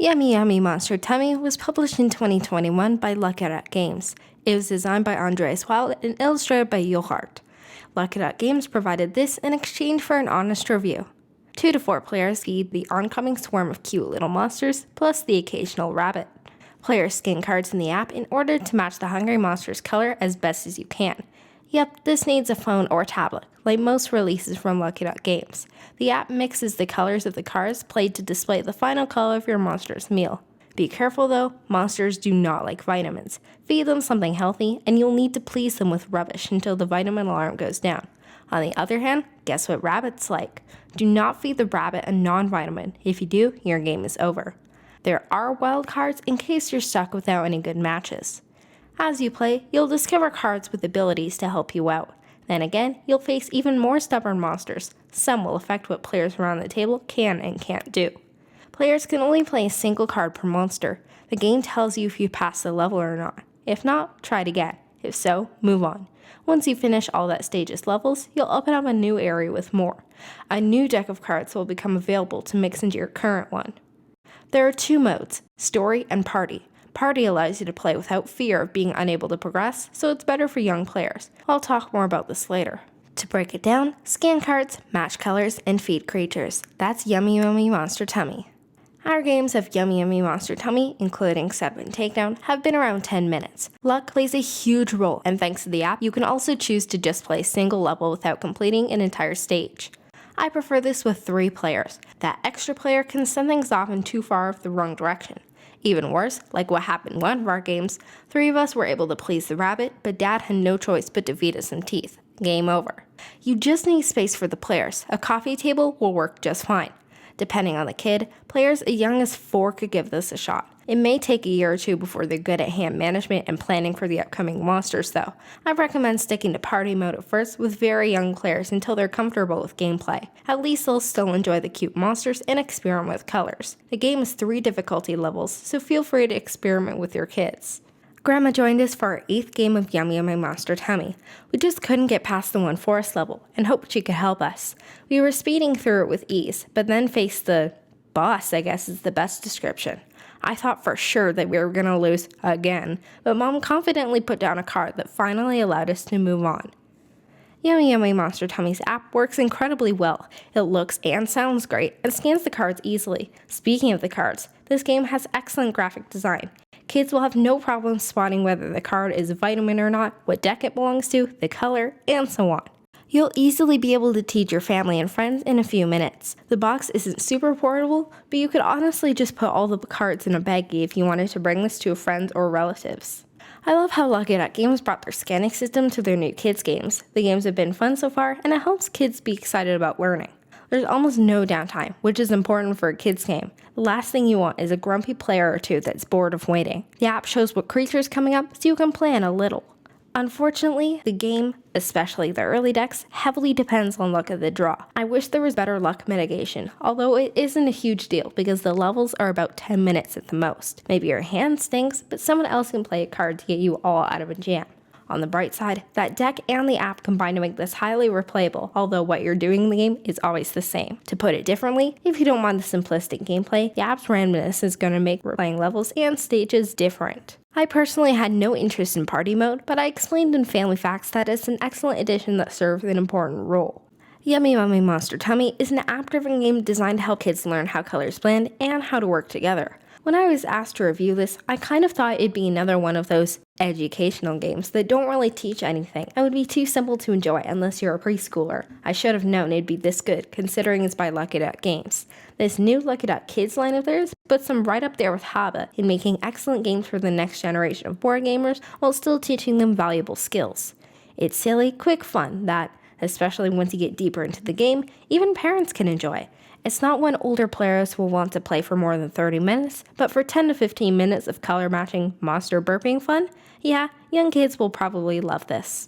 Yummy Yummy Monster Tummy was published in 2021 by Lucky Duck Games. It was designed by Andreas Wild and illustrated by Johart. Lucky Duck Games provided this in exchange for an honest review. 2 to 4 players feed the oncoming swarm of cute little monsters, plus the occasional rabbit. Players scan cards in the app in order to match the hungry monster's color as best as you can. Yep, this needs a phone or tablet, like most releases from Lucky Duck Games. The app mixes the colors of the cards played to display the final color of your monster's meal. Be careful though, monsters do not like vitamins. Feed them something healthy, and you'll need to please them with rubbish until the vitamin alarm goes down. On the other hand, guess what rabbits like? Do not feed the rabbit a non-vitamin. If you do, your game is over. There are wild cards in case you're stuck without any good matches. As you play, you'll discover cards with abilities to help you out. Then again, you'll face even more stubborn monsters. Some will affect what players around the table can and can't do. Players can only play a single card per monster. The game tells you if you pass the level or not. If not, try it again. If so, move on. Once you finish all that stage's levels, you'll open up a new area with more. A new deck of cards will become available to mix into your current one. There are 2 modes, Story and Party. Party allows you to play without fear of being unable to progress, so it's better for young players. I'll talk more about this later. To break it down, scan cards, match colors, and feed creatures. That's Yummy Yummy Monster Tummy. Our games of Yummy Yummy Monster Tummy, including Setup and Takedown, have been around 10 minutes. Luck plays a huge role, and thanks to the app, you can also choose to just play a single level without completing an entire stage. I prefer this with 3 players. That extra player can send things off in too far of the wrong direction. Even worse, like what happened in one of our games, 3 of us were able to please the rabbit, but Dad had no choice but to feed us some teeth. Game over. You just need space for the players. A coffee table will work just fine. Depending on the kid, players as young as 4 could give this a shot. It may take a year or 2 before they're good at hand management and planning for the upcoming monsters though. I recommend sticking to party mode at first with very young players until they're comfortable with gameplay. At least they'll still enjoy the cute monsters and experiment with colors. The game is 3 difficulty levels, so feel free to experiment with your kids. Grandma joined us for our 8th game of Yummy Yummy Monster Tummy. We just couldn't get past the one forest level and hoped she could help us. We were speeding through it with ease, but then faced the boss, I guess is the best description. I thought for sure that we were going to lose again, but Mom confidently put down a card that finally allowed us to move on. Yummy Yummy Monster Tummy's app works incredibly well. It looks and sounds great and scans the cards easily. Speaking of the cards, this game has excellent graphic design. Kids will have no problem spotting whether the card is a vitamin or not, what deck it belongs to, the color, and so on. You'll easily be able to teach your family and friends in a few minutes. The box isn't super portable, but you could honestly just put all the cards in a baggie if you wanted to bring this to friends or relatives. I love how Lucky Duck Games brought their scanning system to their new kids games. The games have been fun so far, and it helps kids be excited about learning. There's almost no downtime, which is important for a kids game. The last thing you want is a grumpy player or 2 that's bored of waiting. The app shows what creatures coming up so you can plan a little. Unfortunately, the game, especially the early decks, heavily depends on luck of the draw. I wish there was better luck mitigation, although it isn't a huge deal because the levels are about 10 minutes at the most. Maybe your hand stinks, but someone else can play a card to get you all out of a jam. On the bright side, that deck and the app combine to make this highly replayable, although what you're doing in the game is always the same. To put it differently, if you don't want the simplistic gameplay, the app's randomness is going to make replaying levels and stages different. I personally had no interest in party mode, but I explained in Family Facts that it's an excellent addition that serves an important role. Yummy Yummy Monster Tummy is an app-driven game designed to help kids learn how colors blend and how to work together. When I was asked to review this, I kind of thought it'd be another one of those educational games that don't really teach anything and would be too simple to enjoy unless you're a preschooler. I should have known it'd be this good, considering it's by Lucky Duck Games. This new Lucky Duck Kids line of theirs puts them right up there with Haba in making excellent games for the next generation of board gamers while still teaching them valuable skills. It's silly, quick fun that, especially once you get deeper into the game, even parents can enjoy. It's not one older players will want to play for more than 30 minutes, but for 10 to 15 minutes of color matching monster burping fun, yeah, young kids will probably love this.